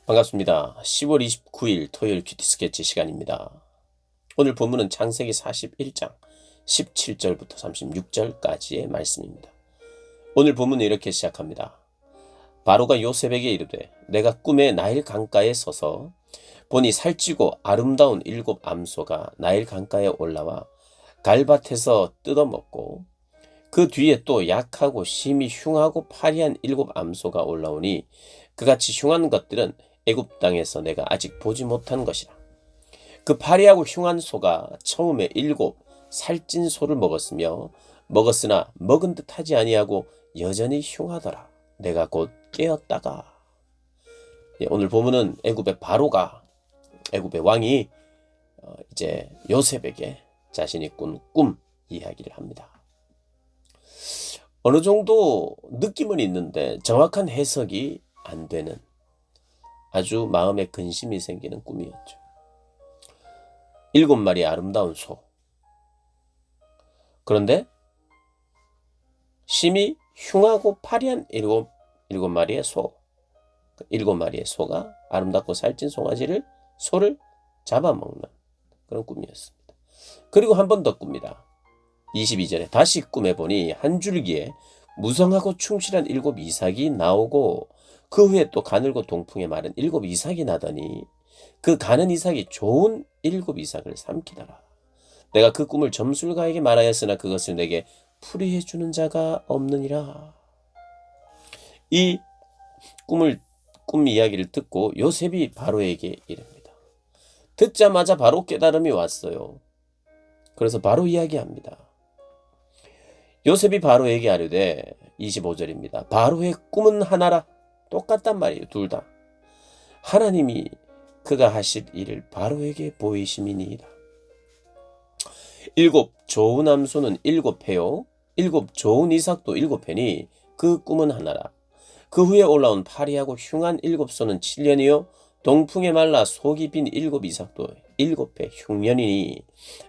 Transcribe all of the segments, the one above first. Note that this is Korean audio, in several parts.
반갑습니다. 10월 29일 토요일 큐티 스케치 시간입니다. 오늘 본문은 창세기 41장 17절부터 36절까지의 말씀입니다. 오늘 본문은 이렇게 시작합니다. 바로가 요셉에게 이르되 내가 꿈에 나일 강가에 서서 보니 살찌고 아름다운 7 암소가 나일 강가에 올라와 갈밭에서 뜯어먹고 그 뒤에 또 약하고 심히 흉하고 파리한 7 암소가 올라오니 그같이 흉한 것들은 애굽 땅에서 내가 아직 보지 못한 것이라. 그 파리하고 흉한 소가 처음에 7 살찐 소를 먹었으나 먹은 듯 하지 아니하고 여전히 흉하더라. 내가 곧 깨었다가. 오늘 보면은 애굽의 바로가, 애굽의 왕이 이제 요셉에게 자신이 꾼 꿈 이야기를 합니다. 어느 정도 느낌은 있는데 정확한 해석이 안 되는 아주 마음에 근심이 생기는 꿈이었죠. 7마리 아름다운 소. 그런데 심히 흉하고 파리한 7마리의 소. 7마리의 소가 아름답고 살찐 소를 잡아먹는 그런 꿈이었습니다. 그리고 한 번 더 꿉니다. 22절에 다시 꿈에 보니 한 줄기에 무성하고 충실한 7 이삭이 나오고 그 후에 또 가늘고 동풍에 마른 7 이삭이 나더니 그 가는 이삭이 좋은 7 이삭을 삼키더라. 내가 그 꿈을 점술가에게 말하였으나 그것을 내게 풀이해 주는 자가 없느니라. 이 꿈 이야기를 듣고 요셉이 바로에게 이릅니다. 듣자마자 바로 깨달음이 왔어요. 그래서 바로 이야기합니다. 요셉이 바로에게 아뢰되 25절입니다. 바로의 꿈은 하나라. 똑같단 말이에요. 둘 다. 하나님이 그가 하실 일을 바로에게 보이심이니이다. 7 좋은 암소는 7회요. 7 좋은 이삭도 7회니 그 꿈은 하나라. 그 후에 올라온 파리하고 흉한 7소는 7년이요. 동풍에 말라 속이 빈 7 이삭도 7회 흉년이니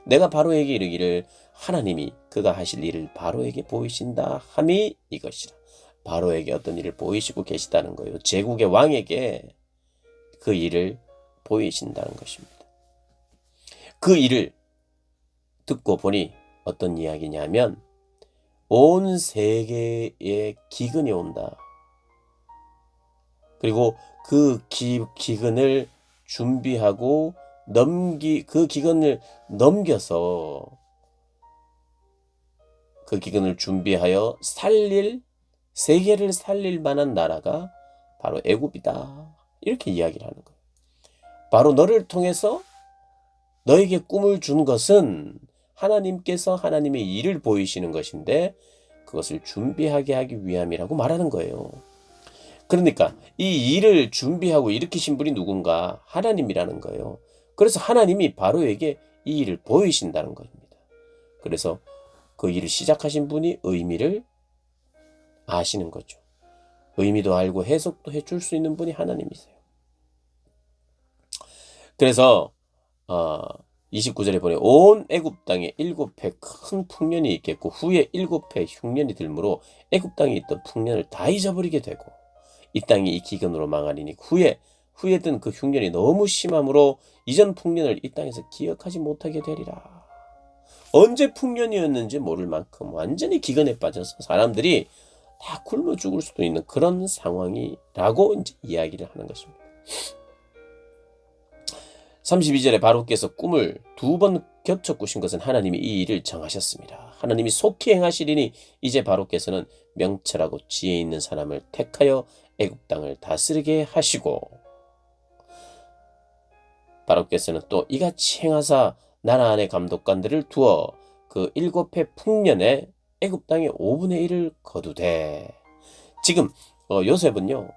내가 바로에게 이르기를 하나님이 그가 하실 일을 바로에게 보이신다 함이 이것이라. 바로에게 어떤 일을 보이시고 계시다는 거예요. 제국의 왕에게 그 일을 보이신다는 것입니다. 그 일을 듣고 보니 어떤 이야기냐면 온 세계에 기근이 온다. 그리고 그 기근을 준비하고 그 기근을 넘겨서 그 기근을 준비하여 세계를 살릴 만한 나라가 바로 애굽이다. 이렇게 이야기를 하는 거예요. 바로 너를 통해서 너에게 꿈을 준 것은 하나님께서 하나님의 일을 보이시는 것인데 그것을 준비하게 하기 위함이라고 말하는 거예요. 그러니까 이 일을 준비하고 일으키신 분이 누군가? 하나님이라는 거예요. 그래서 하나님이 바로에게 이 일을 보이신다는 겁니다. 그래서 그 일을 시작하신 분이 의미를 아시는 거죠. 의미도 알고 해석도 해줄 수 있는 분이 하나님이세요. 그래서 29절에 보니 온 애굽 땅에 7회 큰 풍년이 있겠고 후에 7회 흉년이 들므로 애굽 땅에 있던 풍년을 다 잊어버리게 되고 이 땅이 이 기근으로 망하리니 후에 든 그 흉년이 너무 심함으로 이전 풍년을 이 땅에서 기억하지 못하게 되리라. 언제 풍년이었는지 모를 만큼 완전히 기근에 빠져서 사람들이 다 굶어 죽을 수도 있는 그런 상황이라고 이제 이야기를 하는 것입니다. 32절에 바로께서 꿈을 2번 겹쳐 꾸신 것은 하나님이 이 일을 정하셨습니다. 하나님이 속히 행하시리니 이제 바로께서는 명철하고 지혜 있는 사람을 택하여 애굽 땅을 다스리게 하시고 바로께서는 또 이같이 행하사 나라 안에 감독관들을 두어 그 7회 풍년에 애굽 땅의 5분의 1을 거두되. 지금 요셉은요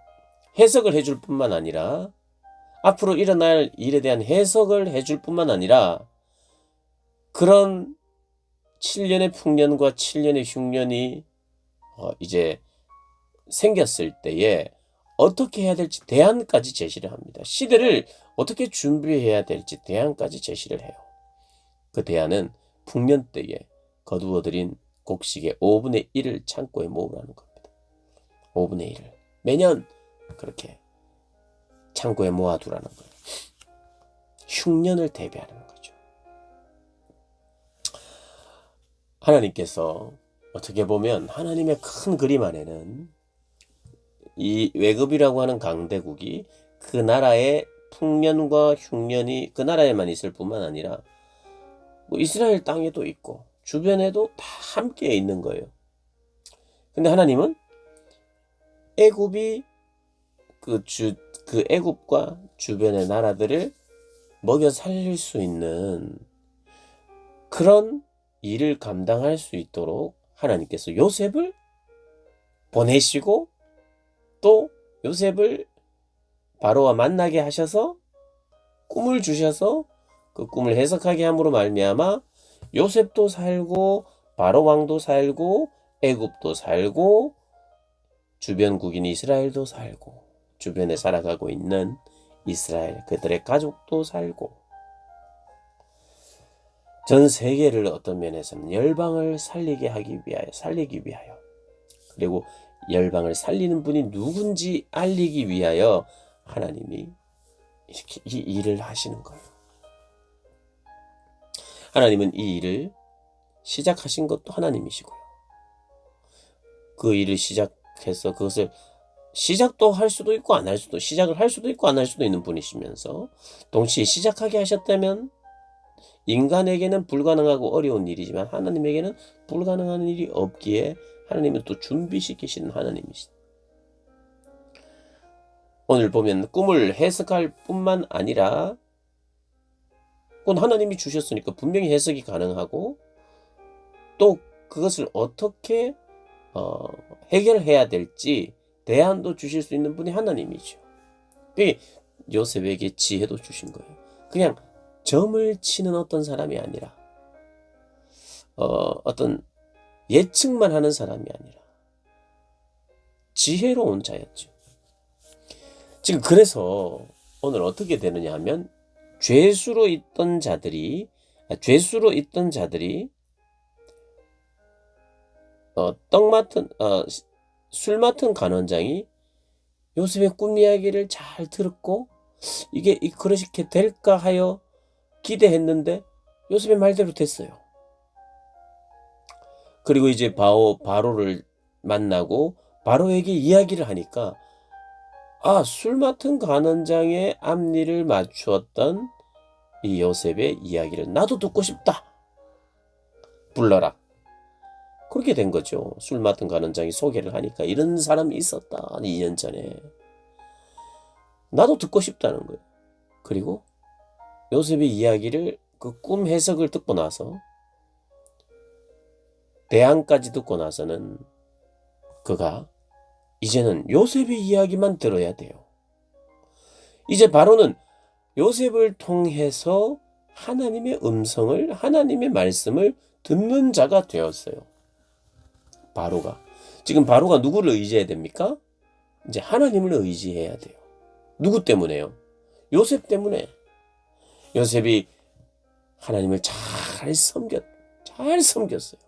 해석을 해줄 뿐만 아니라 앞으로 일어날 일에 대한 해석을 해줄 뿐만 아니라 그런 7년의 풍년과 7년의 흉년이 이제 생겼을 때에 어떻게 해야 될지 대안까지 제시를 합니다. 시대를 어떻게 준비해야 될지 대안까지 제시를 해요. 그 대안은 풍년 때에 거두어들인 곡식의 5분의 1을 창고에 모으라는 겁니다. 5분의 1을 매년 그렇게 창고에 모아두라는 거예요. 흉년을 대비하는 거죠. 하나님께서 어떻게 보면 하나님의 큰 그림 안에는 이 외급이라고 하는 강대국이 그 나라의 풍년과 흉년이 그 나라에만 있을 뿐만 아니라 뭐 이스라엘 땅에도 있고 주변에도 다 함께 있는 거예요. 근데 하나님은 애굽이 그 애굽과 주변의 나라들을 먹여 살릴 수 있는 그런 일을 감당할 수 있도록 하나님께서 요셉을 보내시고 또 요셉을 바로와 만나게 하셔서 꿈을 주셔서 그 꿈을 해석하게 함으로 말미암아 요셉도 살고 바로 왕도 살고 애굽도 살고 주변 국인 이스라엘도 살고 주변에 살아가고 있는 이스라엘 그들의 가족도 살고 전 세계를 어떤 면에서는 열방을 살리기 위하여 그리고 열방을 살리는 분이 누군지 알리기 위하여 하나님이 이렇게 이 일을 하시는 거예요. 하나님은 이 일을 시작하신 것도 하나님이시고요. 그 일을 시작해서 그것을 시작도 할 수도 있고 안 할 수도 시작을 할 수도 있고 안 할 수도 있는 분이시면서 동시에 시작하게 하셨다면 인간에게는 불가능하고 어려운 일이지만 하나님에게는 불가능한 일이 없기에 하나님은 또 준비시키시는 하나님이시다. 오늘 보면 꿈을 해석할 뿐만 아니라 그건 하나님이 주셨으니까 분명히 해석이 가능하고 또 그것을 어떻게 해결해야 될지 대안도 주실 수 있는 분이 하나님이죠. 요셉에게 지혜도 주신 거예요. 그냥 점을 치는 어떤 사람이 아니라 어떤 예측만 하는 사람이 아니라 지혜로운 자였죠. 지금 그래서 오늘 어떻게 되느냐 하면 죄수로 있던 자들이 술 맡은 간원장이 요셉의 꿈 이야기를 잘 들었고 이게 그렇게 될까 하여 기대했는데 요셉의 말대로 됐어요. 그리고 이제 바로를 만나고 바로에게 이야기를 하니까 술 맡은 간원장의 앞니를 맞추었던 이 요셉의 이야기를 나도 듣고 싶다. 불러라. 그렇게 된 거죠. 술 맡은 간원장이 소개를 하니까 이런 사람이 있었다. 2년 전에. 나도 듣고 싶다는 거예요. 그리고 요셉의 이야기를 그 꿈 해석을 듣고 나서 대안까지 듣고 나서는 그가 이제는 요셉의 이야기만 들어야 돼요. 이제 바로는 요셉을 통해서 하나님의 음성을 하나님의 말씀을 듣는 자가 되었어요. 바로가. 지금 바로가 누구를 의지해야 됩니까? 이제 하나님을 의지해야 돼요. 누구 때문에요? 요셉 때문에. 요셉이 하나님을 잘 섬겼어요.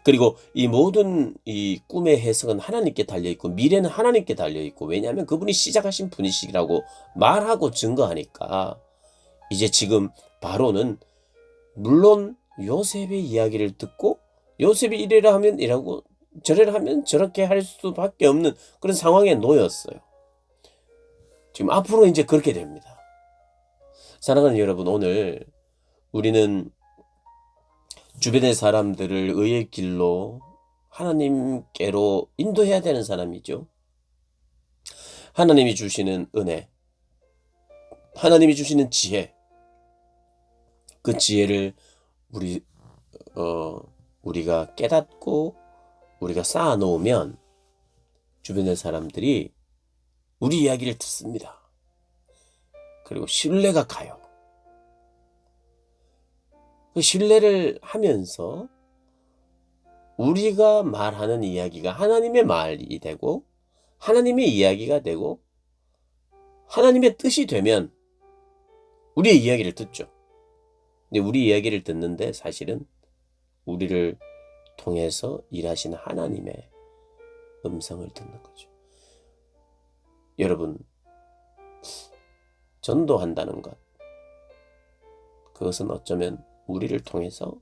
그리고 이 모든 이 꿈의 해석은 하나님께 달려있고 미래는 하나님께 달려있고 왜냐하면 그분이 시작하신 분이시라고 말하고 증거하니까 이제 지금 바로는 물론 요셉의 이야기를 듣고 요셉이 이래라 하면 이라고 저래라 하면 저렇게 할 수밖에 없는 그런 상황에 놓였어요. 지금 앞으로 이제 그렇게 됩니다. 사랑하는 여러분, 오늘 우리는 주변의 사람들을 의의 길로 하나님께로 인도해야 되는 사람이죠. 하나님이 주시는 은혜, 하나님이 주시는 지혜, 그 지혜를 우리가 깨닫고 우리가 쌓아놓으면 주변의 사람들이 우리 이야기를 듣습니다. 그리고 신뢰가 가요. 그 신뢰를 하면서 우리가 말하는 이야기가 하나님의 말이 되고 하나님의 이야기가 되고 하나님의 뜻이 되면 우리의 이야기를 듣죠. 근데 우리 이야기를 듣는데 사실은 우리를 통해서 일하시는 하나님의 음성을 듣는 거죠. 여러분, 전도한다는 것, 그것은 어쩌면 우리를 통해서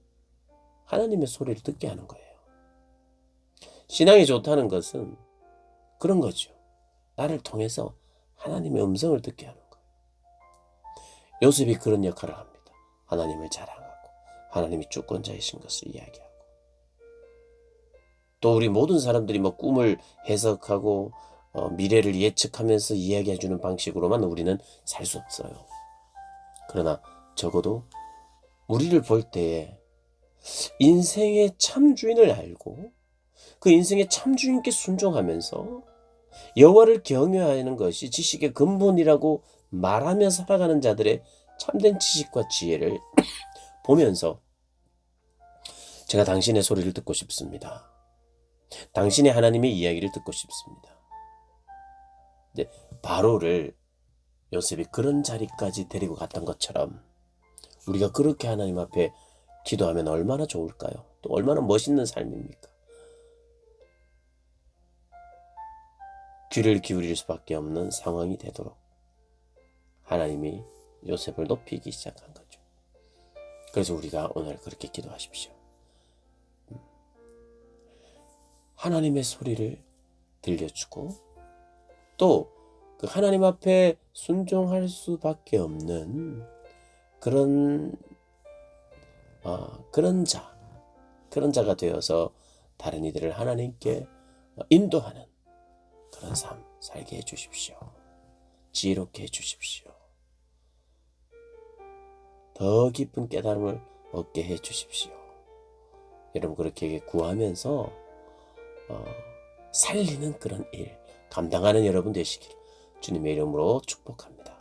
하나님의 소리를 듣게 하는 거예요. 신앙이 좋다는 것은 그런 거죠. 나를 통해서 하나님의 음성을 듣게 하는 거예요. 요셉이 그런 역할을 합니다. 하나님을 자랑하고 하나님이 주권자이신 것을 이야기하고, 또 우리 모든 사람들이 뭐 꿈을 해석하고 미래를 예측하면서 이야기해주는 방식으로만 우리는 살 수 없어요. 그러나 적어도 우리를 볼 때에 인생의 참주인을 알고 그 인생의 참주인께 순종하면서 여호와를 경외하는 것이 지식의 근본이라고 말하며 살아가는 자들의 참된 지식과 지혜를 보면서 제가 당신의 소리를 듣고 싶습니다. 당신의 하나님의 이야기를 듣고 싶습니다. 근데 바로를 요셉이 그런 자리까지 데리고 갔던 것처럼 우리가 그렇게 하나님 앞에 기도하면 얼마나 좋을까요? 또 얼마나 멋있는 삶입니까? 귀를 기울일 수밖에 없는 상황이 되도록 하나님이 요셉을 높이기 시작한 거죠. 그래서 우리가 오늘 그렇게 기도하십시오. 하나님의 소리를 들려주고 또 그 하나님 앞에 순종할 수밖에 없는 그런 자가 되어서 다른 이들을 하나님께 인도하는 그런 삶 살게 해주십시오. 지혜롭게 해주십시오. 더 깊은 깨달음을 얻게 해주십시오. 여러분 그렇게 구하면서 살리는 그런 일 감당하는 여러분 되시길 주님의 이름으로 축복합니다.